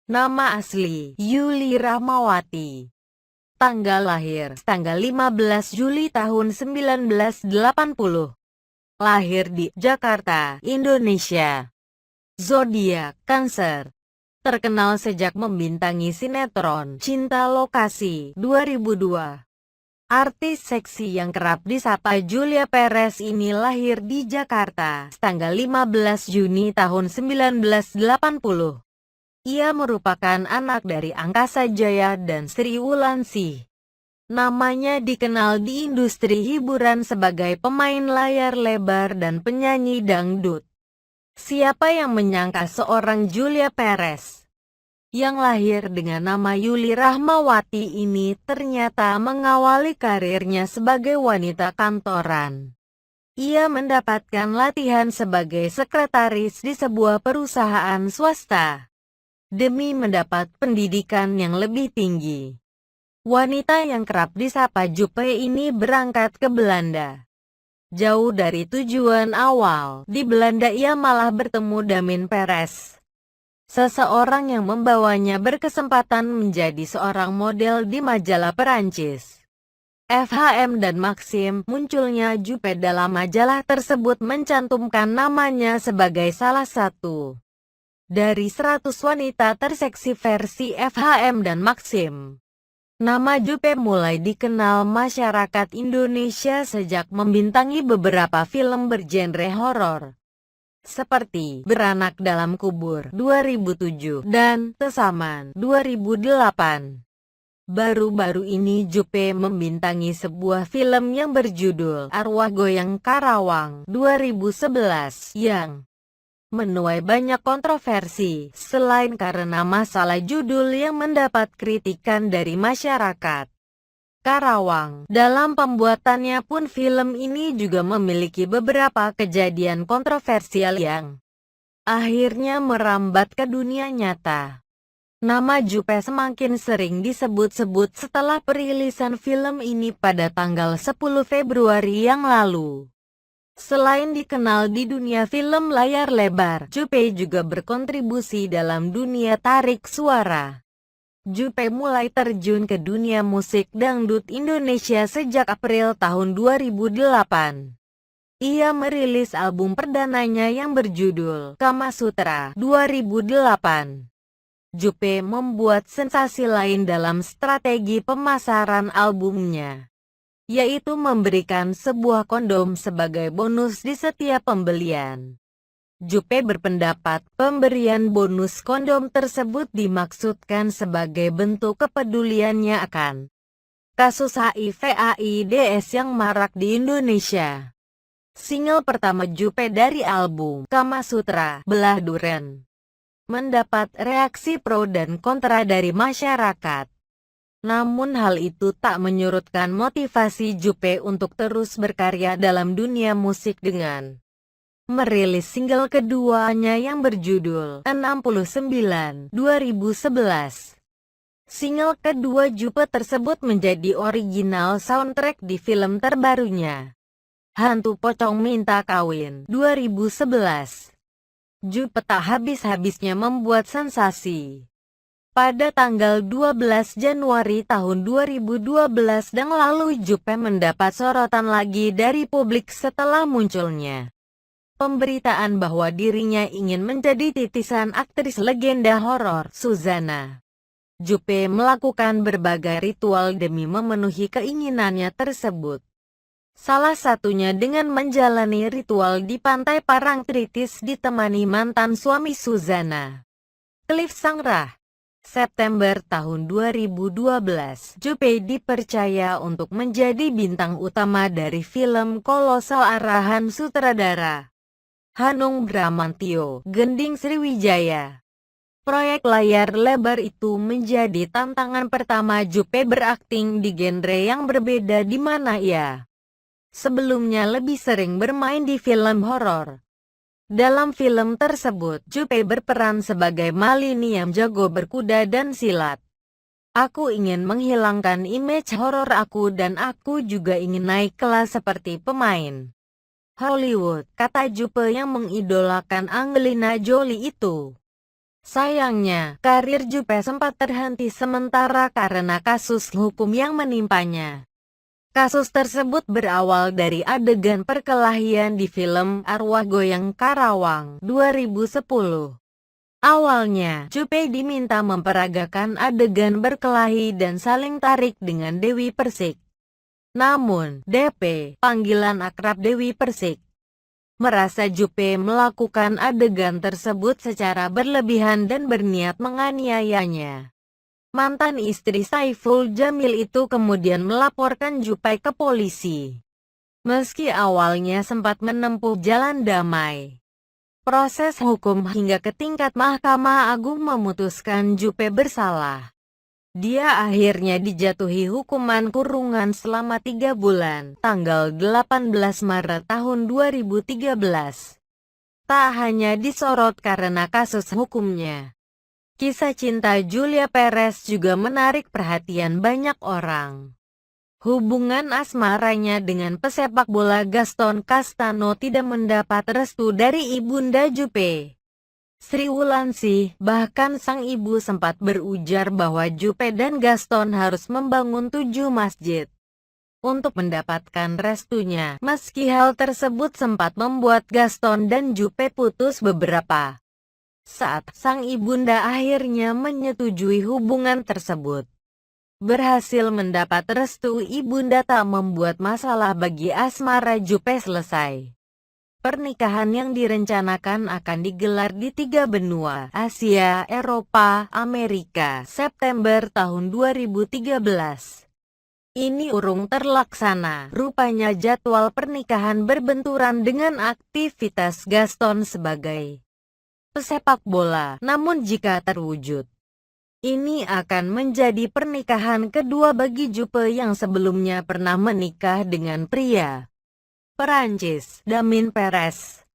Nama asli, Yuli Rahmawati. Tanggal lahir, tanggal 15 Juli tahun 1980. Lahir di Jakarta, Indonesia. Zodiak, Cancer. Terkenal sejak membintangi sinetron Cinta Lokasi 2002. Artis seksi yang kerap disapa Julia Perez ini lahir di Jakarta, tanggal 15 Juni tahun 1980. Ia merupakan anak dari Angkasa Jaya dan Sri Wulandari. Namanya dikenal di industri hiburan sebagai pemain layar lebar dan penyanyi dangdut. Siapa yang menyangka seorang Julia Perez yang lahir dengan nama Yuli Rahmawati ini ternyata mengawali karirnya sebagai wanita kantoran. Ia mendapatkan latihan sebagai sekretaris di sebuah perusahaan swasta demi mendapat pendidikan yang lebih tinggi. Wanita yang kerap disapa Jupe ini berangkat ke Belanda. Jauh dari tujuan awal, di Belanda ia malah bertemu Damien Perez, seseorang yang membawanya berkesempatan menjadi seorang model di majalah Perancis. FHM dan Maxim. Munculnya Jupe dalam majalah tersebut mencantumkan namanya sebagai salah satu dari 100 wanita terseksi versi FHM dan Maxim. Nama Jupe mulai dikenal masyarakat Indonesia sejak membintangi beberapa film bergenre horor, seperti Beranak Dalam Kubur 2007 dan Tesaman 2008. Baru-baru ini Jupe membintangi sebuah film yang berjudul Arwah Goyang Karawang 2011 yang menuai banyak kontroversi, selain karena masalah judul yang mendapat kritikan dari masyarakat. Karawang, dalam pembuatannya pun film ini juga memiliki beberapa kejadian kontroversial yang akhirnya merambat ke dunia nyata. Nama Jupe semakin sering disebut-sebut setelah perilisan film ini pada tanggal 10 Februari yang lalu. Selain dikenal di dunia film layar lebar, Jupe juga berkontribusi dalam dunia tarik suara. Jupe mulai terjun ke dunia musik dangdut Indonesia sejak April tahun 2008. Ia merilis album perdananya yang berjudul Kama Sutra 2008. Jupe membuat sensasi lain dalam strategi pemasaran albumnya, yaitu memberikan sebuah kondom sebagai bonus di setiap pembelian. Jupe berpendapat pemberian bonus kondom tersebut dimaksudkan sebagai bentuk kepeduliannya akan kasus HIV/AIDS yang marak di Indonesia. Single pertama Jupe dari album Kama Sutra, Belah Duren, mendapat reaksi pro dan kontra dari masyarakat. Namun hal itu tak menyurutkan motivasi Jupe untuk terus berkarya dalam dunia musik dengan merilis single keduanya yang berjudul 69 2011. Single kedua Jupe tersebut menjadi original soundtrack di film terbarunya, Hantu Pocong Minta Kawin 2011. Jupe tak habis-habisnya membuat sensasi. Pada tanggal 12 Januari tahun 2012 dan lalu Jupe mendapat sorotan lagi dari publik setelah munculnya pemberitaan bahwa dirinya ingin menjadi titisan aktris legenda horor Suzana. Jupe melakukan berbagai ritual demi memenuhi keinginannya tersebut. Salah satunya dengan menjalani ritual di Pantai Parangtritis ditemani mantan suami Suzana, Cliff Sangrah. September tahun 2012, Jupe dipercaya untuk menjadi bintang utama dari film kolosal arahan sutradara Hanung Bramantyo, Gending Sriwijaya. Proyek layar lebar itu menjadi tantangan pertama Jupe berakting di genre yang berbeda di mana ia sebelumnya lebih sering bermain di film horor. Dalam film tersebut, Jupe berperan sebagai Malini yang jago berkuda dan silat. Aku ingin menghilangkan image horor aku dan aku juga ingin naik kelas seperti pemain Hollywood, kata Jupe yang mengidolakan Angelina Jolie itu. Sayangnya, karir Juppe sempat terhenti sementara karena kasus hukum yang menimpanya. Kasus tersebut berawal dari adegan perkelahian di film Arwah Goyang Karawang 2010. Awalnya, Juppe diminta memperagakan adegan berkelahi dan saling tarik dengan Dewi Persik. Namun, DP, panggilan akrab Dewi Persik, merasa Juppe melakukan adegan tersebut secara berlebihan dan berniat menganiayanya. Mantan istri Saiful Jamil itu kemudian melaporkan Juppe ke polisi. Meski awalnya sempat menempuh jalan damai, proses hukum hingga ke tingkat Mahkamah Agung memutuskan Juppe bersalah. Dia akhirnya dijatuhi hukuman kurungan selama 3 bulan, tanggal 18 Maret tahun 2013. Tak hanya disorot karena kasus hukumnya, kisah cinta Julia Perez juga menarik perhatian banyak orang. Hubungan asmaranya dengan pesepak bola Gaston Castano tidak mendapat restu dari ibunda Juppe, Sri Wulandari. Bahkan sang ibu sempat berujar bahwa Juppe dan Gaston harus membangun 7 masjid untuk mendapatkan restunya. Meski hal tersebut sempat membuat Gaston dan Juppe putus beberapa saat, sang ibunda akhirnya menyetujui hubungan tersebut. Berhasil mendapat restu ibunda tak membuat masalah bagi asmara Juppe selesai. Pernikahan yang direncanakan akan digelar di 3 benua, Asia, Eropa, Amerika, September tahun 2013. Ini urung terlaksana. Rupanya jadwal pernikahan berbenturan dengan aktivitas Gaston sebagai pesepak bola. Namun jika terwujud, ini akan menjadi pernikahan kedua bagi Juppe yang sebelumnya pernah menikah dengan pria Perancis, Damien Peres.